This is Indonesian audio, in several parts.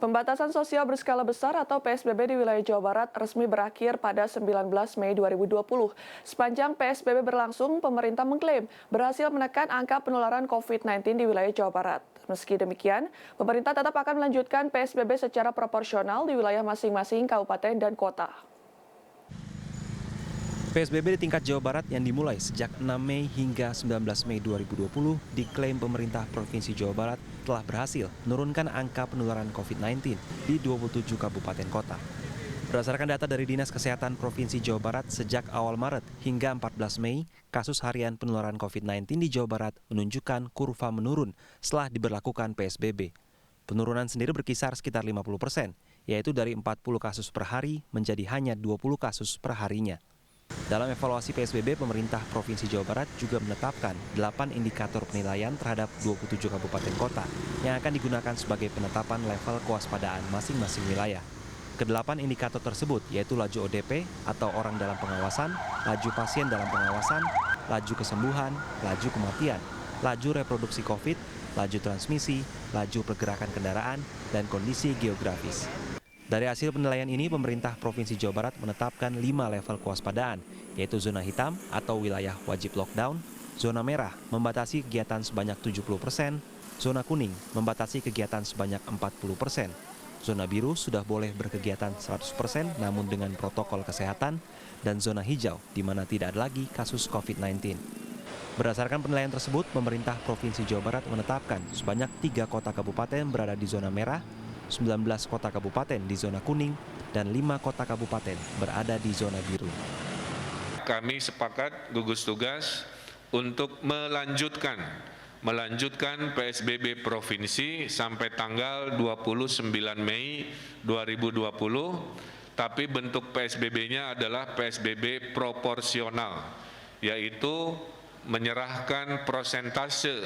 Pembatasan sosial berskala besar atau PSBB di wilayah Jawa Barat resmi berakhir pada 19 Mei 2020. Sepanjang PSBB berlangsung, pemerintah mengklaim berhasil menekan angka penularan COVID-19 di wilayah Jawa Barat. Meski demikian, pemerintah tetap akan melanjutkan PSBB secara proporsional di wilayah masing-masing kabupaten dan kota. PSBB di tingkat Jawa Barat yang dimulai sejak 6 Mei hingga 19 Mei 2020 diklaim pemerintah Provinsi Jawa Barat telah berhasil menurunkan angka penularan COVID-19 di 27 kabupaten kota. Berdasarkan data dari Dinas Kesehatan Provinsi Jawa Barat sejak awal Maret hingga 14 Mei, kasus harian penularan COVID-19 di Jawa Barat menunjukkan kurva menurun setelah diberlakukan PSBB. Penurunan sendiri berkisar sekitar 50%, yaitu dari 40 kasus per hari menjadi hanya 20 kasus per harinya. Dalam evaluasi PSBB, pemerintah Provinsi Jawa Barat juga menetapkan 8 indikator penilaian terhadap 27 kabupaten kota yang akan digunakan sebagai penetapan level kewaspadaan masing-masing wilayah. Kedelapan indikator tersebut yaitu laju ODP atau orang dalam pengawasan, laju pasien dalam pengawasan, laju kesembuhan, laju kematian, laju reproduksi COVID, laju transmisi, laju pergerakan kendaraan, dan kondisi geografis. Dari hasil penilaian ini, pemerintah Provinsi Jawa Barat menetapkan 5 level kewaspadaan, yaitu zona hitam atau wilayah wajib lockdown, zona merah membatasi kegiatan sebanyak 70%, zona kuning membatasi kegiatan sebanyak 40%, zona biru sudah boleh berkegiatan 100% namun dengan protokol kesehatan, dan zona hijau di mana tidak ada lagi kasus COVID-19. Berdasarkan penilaian tersebut, pemerintah Provinsi Jawa Barat menetapkan sebanyak 3 kota kabupaten berada di zona merah, 19 kota kabupaten di zona kuning, dan 5 kota kabupaten berada di zona biru. Kami sepakat gugus tugas untuk melanjutkan PSBB Provinsi sampai tanggal 29 Mei 2020, tapi bentuk PSBB-nya adalah PSBB proporsional, yaitu menyerahkan prosentase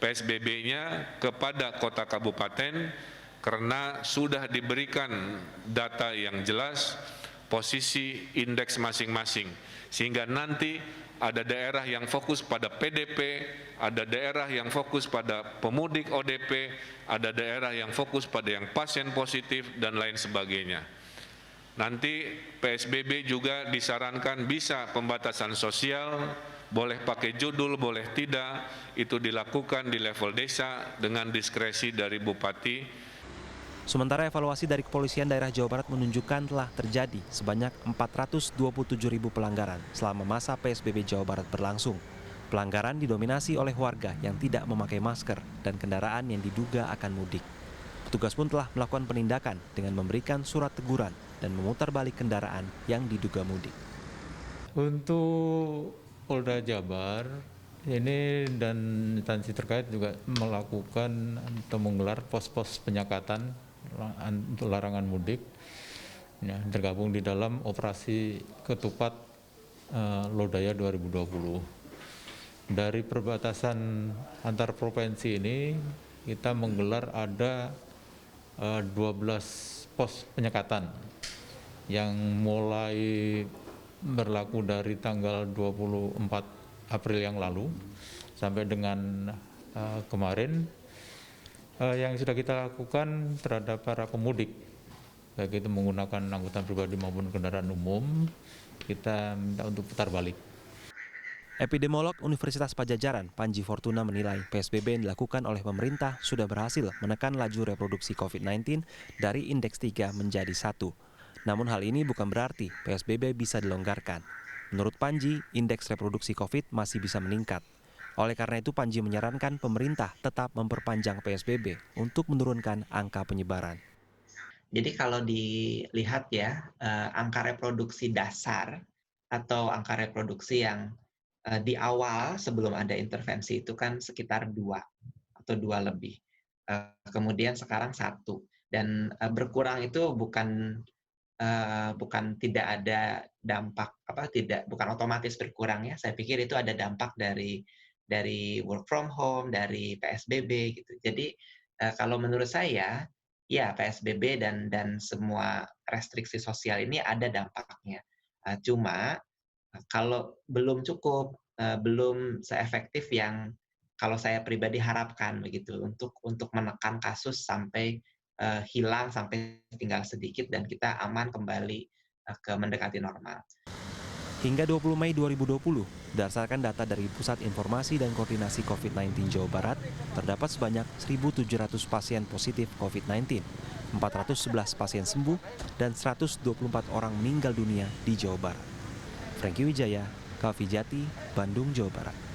PSBB-nya kepada kota kabupaten karena sudah diberikan data yang jelas posisi indeks masing-masing, sehingga nanti ada daerah yang fokus pada PDP, ada daerah yang fokus pada pemudik ODP, ada daerah yang fokus pada yang pasien positif, dan lain sebagainya. Nanti PSBB juga disarankan bisa pembatasan sosial, boleh pakai judul, boleh tidak, itu dilakukan di level desa dengan diskresi dari Bupati. Sementara evaluasi dari Kepolisian Daerah Jawa Barat menunjukkan telah terjadi sebanyak 427.000 pelanggaran selama masa PSBB Jawa Barat berlangsung. Pelanggaran didominasi oleh warga yang tidak memakai masker dan kendaraan yang diduga akan mudik. Petugas pun telah melakukan penindakan dengan memberikan surat teguran dan memutar balik kendaraan yang diduga mudik. Untuk Polda Jabar ini dan instansi terkait juga melakukan atau menggelar pos-pos penyekatan untuk larangan mudik, ya, tergabung di dalam operasi ketupat Lodaya 2020. Dari perbatasan antar provinsi ini kita menggelar ada 12 pos penyekatan yang mulai berlaku dari tanggal 24 April yang lalu sampai dengan kemarin. Yang sudah kita lakukan terhadap para pemudik, baik itu menggunakan angkutan pribadi maupun kendaraan umum, kita minta untuk putar balik. Epidemiolog Universitas Padjadjaran, Panji Fortuna menilai PSBB yang dilakukan oleh pemerintah sudah berhasil menekan laju reproduksi COVID-19 dari indeks 3 menjadi 1. Namun hal ini bukan berarti PSBB bisa dilonggarkan. Menurut Panji, indeks reproduksi COVID masih bisa meningkat. Oleh karena itu, Panji menyarankan pemerintah tetap memperpanjang PSBB untuk menurunkan angka penyebaran. Jadi kalau dilihat ya, angka reproduksi dasar atau angka reproduksi yang di awal sebelum ada intervensi itu kan sekitar 2 atau 2 lebih. Kemudian sekarang 1. Dan berkurang itu bukan tidak ada dampak, bukan otomatis berkurang ya. Saya pikir itu ada dampak dari work from home, dari PSBB gitu. Jadi kalau menurut saya, ya PSBB dan semua restriksi sosial ini ada dampaknya. Cuma kalau belum cukup, belum seefektif yang kalau saya pribadi harapkan begitu untuk menekan kasus sampai hilang sampai tinggal sedikit dan kita aman kembali ke mendekati normal. Hingga 20 Mei 2020, berdasarkan data dari Pusat Informasi dan Koordinasi COVID-19 Jawa Barat, terdapat sebanyak 1.700 pasien positif COVID-19, 411 pasien sembuh, dan 124 orang meninggal dunia di Jawa Barat. Franky Wijaya, Kavijati, Bandung, Jawa Barat.